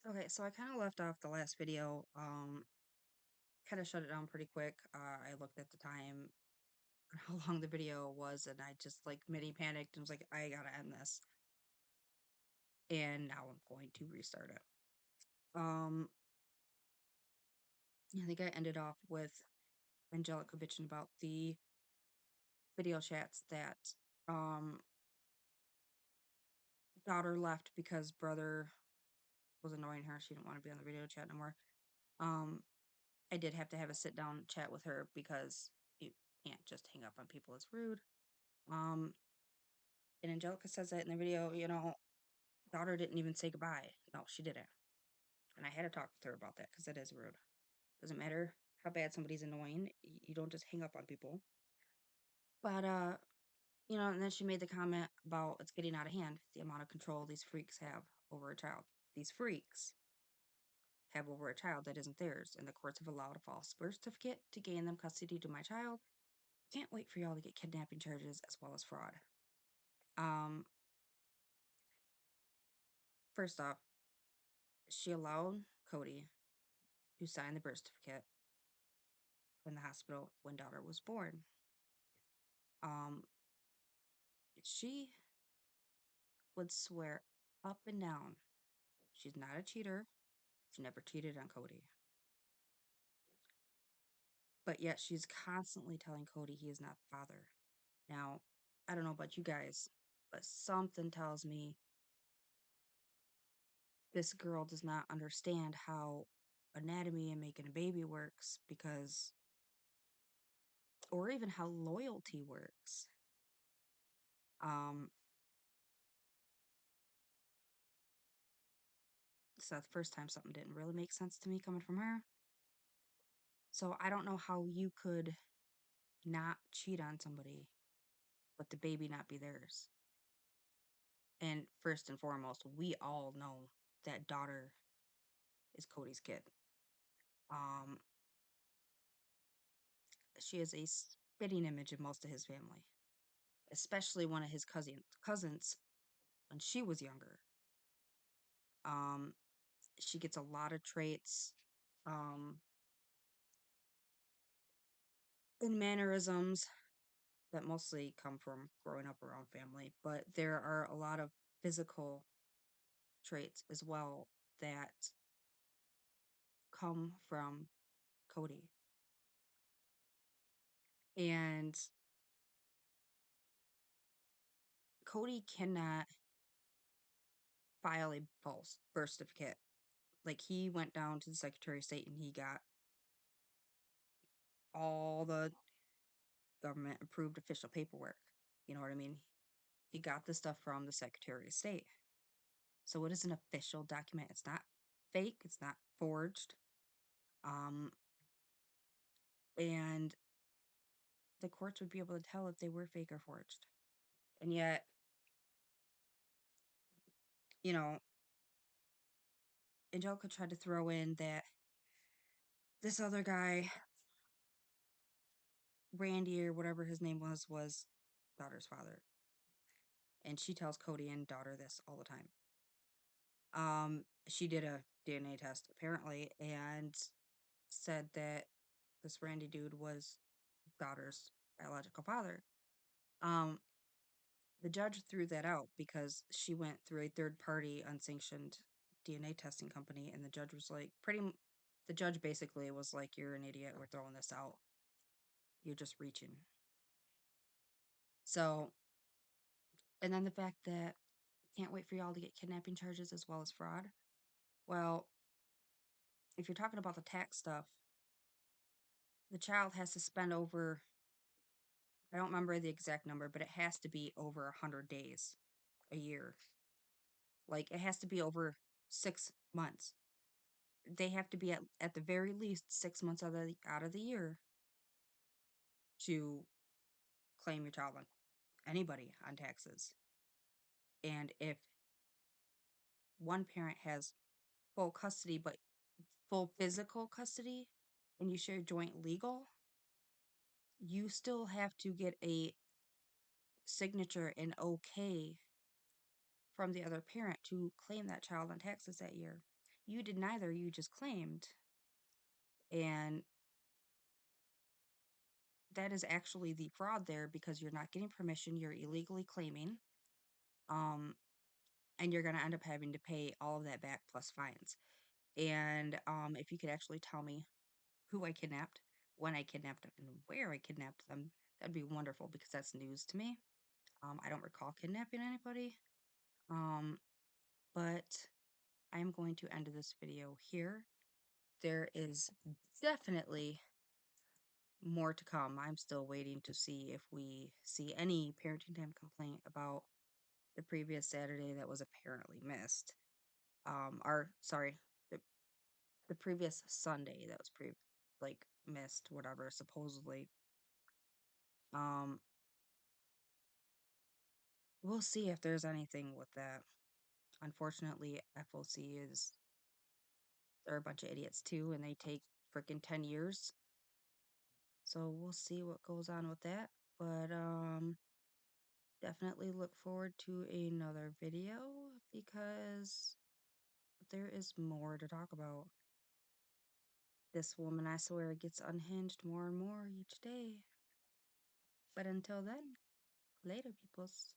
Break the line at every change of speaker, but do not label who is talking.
Okay, so I kind of left off the last video. Kind of shut it down pretty quick. I looked at the time, how long the video was, and I just like mini panicked and was like, I gotta end this. And now I'm going to restart it. Um, I think I ended off with Angelica bitching about the video chats that um daughter left because brother was annoying her. She didn't want to be on the video chat no more. Um, I did have to have a sit down chat with her because you can't just hang up on people. It's rude. Um, And Angelica says that in the video, daughter didn't even say goodbye. No, she didn't. And I had to talk with her about that because that is rude. Doesn't matter how bad somebody's annoying, you don't just hang up on people. But and then she made the comment about it's getting out of hand, the amount of control these freaks have over a child. These freaks have over a child that isn't theirs, and the courts have allowed a false birth certificate to gain them custody to my child. Can't wait for y'all to get kidnapping charges as well as fraud. Um, First off, she allowed Cody to sign the birth certificate in the hospital when daughter was born. Um, she would swear up and down she's not a cheater. She never cheated on Cody. But yet she's constantly telling Cody he is not the father. Now, I don't know about you guys, but something tells me this girl does not understand how anatomy and making a baby works because, or even how loyalty works. Um, so the first time something didn't really make sense to me coming from her. So I don't know how you could not cheat on somebody, but the baby not be theirs. And first and foremost, we all know that daughter is Cody's kid. Um, she is a spitting image of most of his family, especially one of his cousins when she was younger. Um, she gets a lot of traits, um, and mannerisms that mostly come from growing up around family, but there are a lot of physical traits as well that come from Cody. And Cody cannot file a false birth certificate. Like he went down to the Secretary of State and he got all the government approved official paperwork. You know what I mean? He got the stuff from the Secretary of State. So it is an official document. It's not fake, it's not forged. Um, and the courts would be able to tell if they were fake or forged. And yet, you know, Angelica tried to throw in that this other guy, Randy or whatever his name was daughter's father. And she tells Cody and daughter this all the time. She did a DNA test apparently and said that this Randy dude was daughter's biological father. Um, the judge threw that out because she went through a third party unsanctioned DNA testing company, and the judge was like, the judge basically was like, "You're an idiot. We're throwing this out. You're just reaching." So, and then the fact that can't wait for y'all to get kidnapping charges as well as fraud. Well, if you're talking about the tax stuff, the child has to spend over, I don't remember the exact number, but it has to be over 100 days a year. Like it has to be over 6 months. They have to be at the very least 6 months out of the year to claim your child on anybody on taxes. And if one parent has full custody, but full physical custody, and you share joint legal, you still have to get a signature and okay from the other parent to claim that child on taxes that year. You did neither, you just claimed. And that is actually the fraud there because you're not getting permission, you're illegally claiming. Um, and you're going to end up having to pay all of that back plus fines. And if you could actually tell me who I kidnapped, when I kidnapped them, and where I kidnapped them, that'd be wonderful because that's news to me. I don't recall kidnapping anybody. Um, but I'm going to end this video here. There is definitely more to come. I'm still waiting to see if we see any parenting time complaint about the previous Saturday that was apparently missed. Or sorry, the the previous Sunday that was missed, whatever, supposedly. Um, we'll see if there's anything with that. Unfortunately, FOC is they're a bunch of idiots too, and they take freaking 10 years. So we'll see what goes on with that. But definitely look forward to another video because there is more to talk about. This woman, I swear, gets unhinged more and more each day. But until then, later, peoples.